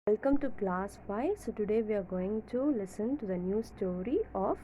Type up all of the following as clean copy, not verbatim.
Welcome to class 5. So today we are going to listen to the new story of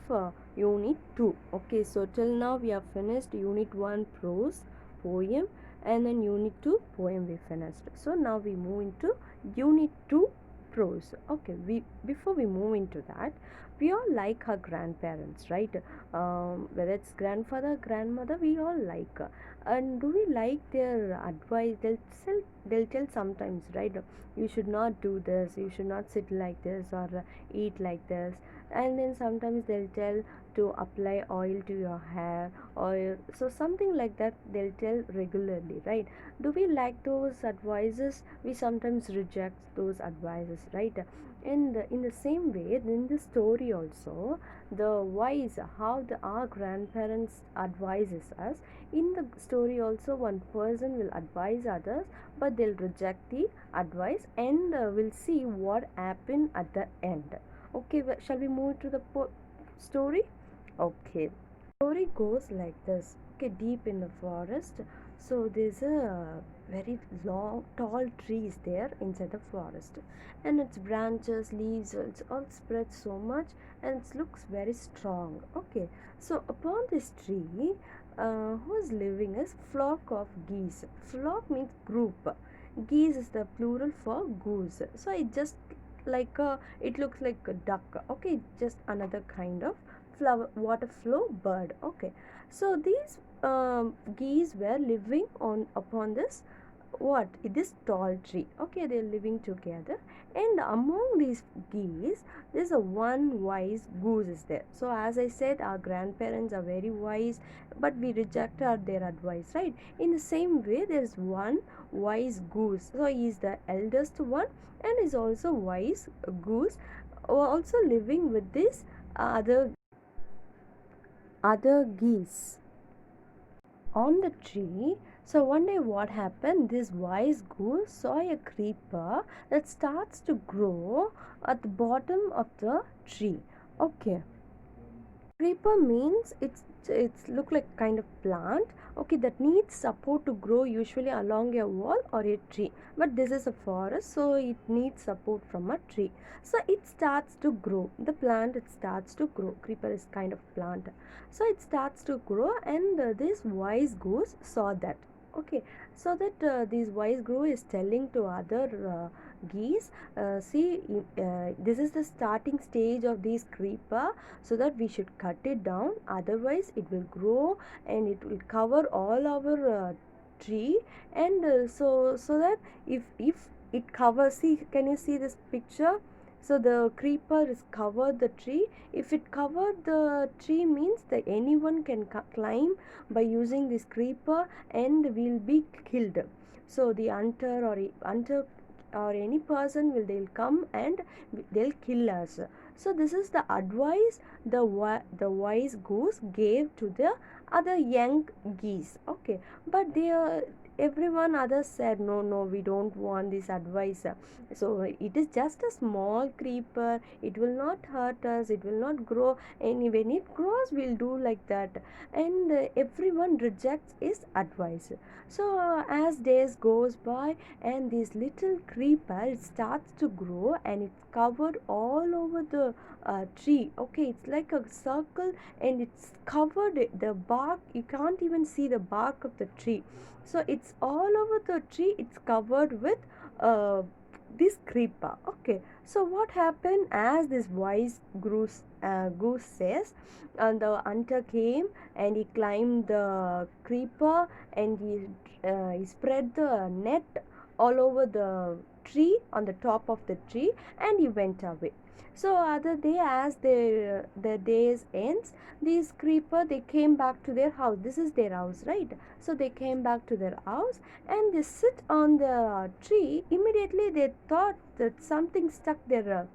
unit 2. Okay, so till now we have finished unit 1 prose poem and then unit 2 poem we finished. So now we move into unit 2 prose. Okay, we before we move into that, we all like our grandparents, right? Whether it's grandfather, grandmother, we all like. And do we like their advice? They'll tell sometimes, right? You should not do this, you should not sit like this or eat like this. And then sometimes they'll tell to apply oil to your hair, or so something like that they'll tell regularly, right? Do we like those advices? We sometimes reject those advices, right? And in the same way, in this story also, the wise how our grandparents advises us. In the story also, one person will advise others, but they'll reject the advice, and we'll see what happened at the end. Okay, shall we move to the story? Okay, story goes like this. Okay, deep in the forest, so there's a very long tall tree is there inside the forest, and its branches, leaves, it's all spread so much, and it looks very strong. Okay, so upon this tree, who is living is flock of geese. Flock means group. Geese is the plural for goose. So it just like it looks like a duck. Okay, just another kind of flower water flow bird. Okay, so these geese were living on upon this what this tall tree. Okay, they're living together, and among these geese there's a one wise goose is there. So as I said, our grandparents are very wise, but we reject their advice, right? In the same way, there's one wise goose, so he's the eldest one and is also wise goose, also living with this other geese on the tree. So one day what happened? This wise goose saw a creeper that starts to grow at the bottom of the tree. Okay, creeper means it's look like kind of plant, okay, that needs support to grow usually along a wall or a tree, but this is a forest, so it needs support from a tree. So it starts to grow, the plant, it starts to grow. Creeper is kind of plant, so it starts to grow, and this wise goose saw that. Okay, so that this wise goose is telling to other geese, see, this is the starting stage of this creeper, so that we should cut it down, otherwise it will grow and it will cover all our tree. And so that if it covers, see, can you see this picture? So the creeper is covered the tree. If it covered the tree means that anyone can climb by using this creeper and will be killed. So the hunter or any person will, they'll come and they'll kill us. So this is the advice the wise goose gave to the other young geese. Okay, but they everyone others said, no, we don't want this advice. So it is just a small creeper, it will not hurt us, it will not grow, and when it grows we'll do like that. And everyone rejects his advice. So as days goes by, and this little creeper, it starts to grow and it's covered all over the tree. Okay, it's like a circle, and it's covered the bark, you can't even see the bark of the tree. So it's all over the tree, it's covered with uh, this creeper. Okay, so what happened? As this wise goose says, and the hunter came and he climbed the creeper, and he spread the net all over the tree, on the top of the tree, and he went away. So other day, as the days ends, these creeper, they came back to their house. This is their house, right? So they came back to their house and they sit on the tree. Immediately they thought that something stuck their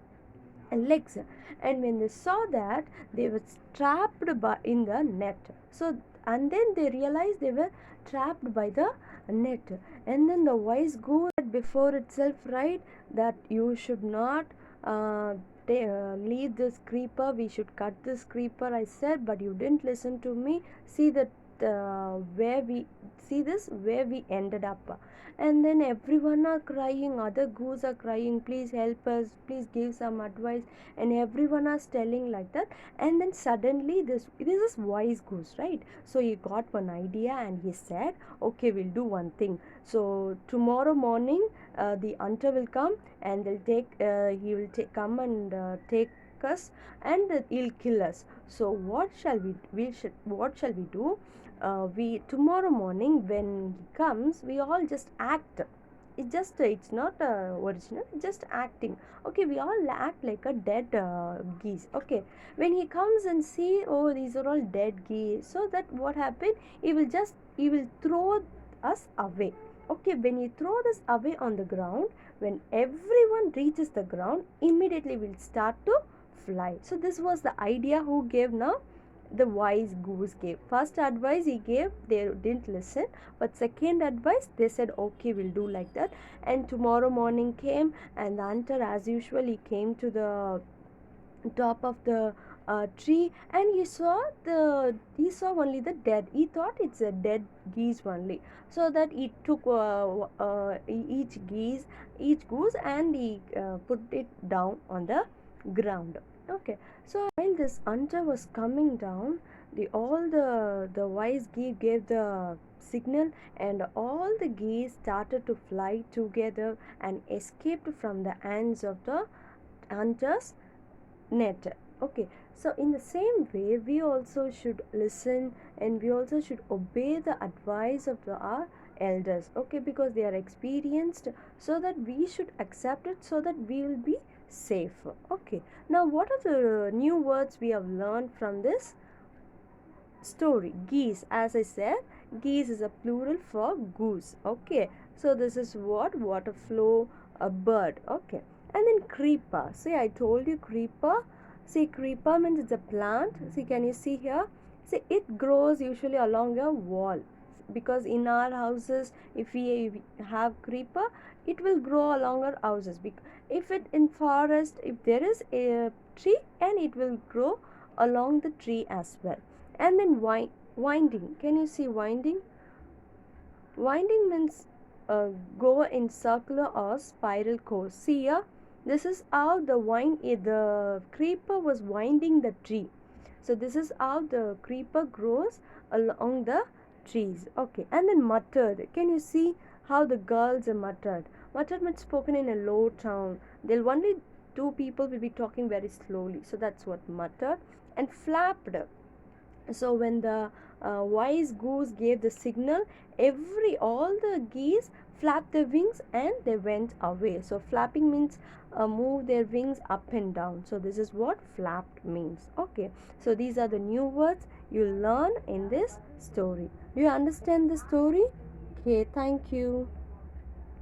legs, and when they saw that, they were trapped in the net. So and then they realized they were trapped by the net. And then the wise goose said before itself, right, that you should not uh, leave this creeper, we should cut this creeper, I said, but you didn't listen to me. See, the where we see this, where we ended up. And then everyone are crying, other goose are crying, please help us, please give some advice, and everyone is telling like that. And then suddenly this is wise goose, right? So he got one idea and he said, okay, we'll do one thing. So tomorrow morning the hunter will come, and he will come and take us, and he'll kill us. So what shall we do? We tomorrow morning when he comes, we all just act. It's not original, just acting. Okay, we all act like a dead geese. Okay, when he comes and see, oh, these are all dead geese, so that what happened, he will throw us away. Okay, when he throw us away on the ground, when everyone reaches the ground, immediately we'll start to fly. So this was the idea who gave now, the wise goose gave. First advice he gave, they didn't listen, but second advice they said, okay, we'll do like that. And tomorrow morning came, and the hunter as usual, he came to the top of the tree, and he saw only the dead. He thought it's a dead geese only, so that he took each goose, and he put it down on the ground. Okay, so while this hunter was coming down, the wise geese gave the signal, and all the geese started to fly together and escaped from the hands of the hunters net. Okay, so in the same way, we also should listen, and we also should obey the advice of our elders. Okay, because they are experienced, so that we should accept it, so that we will be safe. Okay, now what are the new words we have learned from this story? Geese, as I said, geese is a plural for goose. Okay, so this is what water flow, a bird. Okay, and then creeper. See, I told you creeper. See, creeper means it's a plant. See, can you see here? See, it grows usually along a wall, because in our houses, if we have creeper, it will grow along our houses. If it in forest, if there is a tree, and it will grow along the tree as well. And then winding. Can you see winding? Winding means go in circular or spiral course. See here, this is how the creeper was winding the tree. So this is how the creeper grows along the trees. Okay, and then muttered. Can you see how the girls are muttered? Muttered means spoken in a low tone. They'll only two people will be talking very slowly. So that's what muttered. And flapped. So when the wise goose gave the signal, all the geese flapped their wings and they went away. So flapping means move their wings up and down. So this is what flapped means. Okay, so these are the new words you learn in this story. Do you understand the story? Okay, thank you.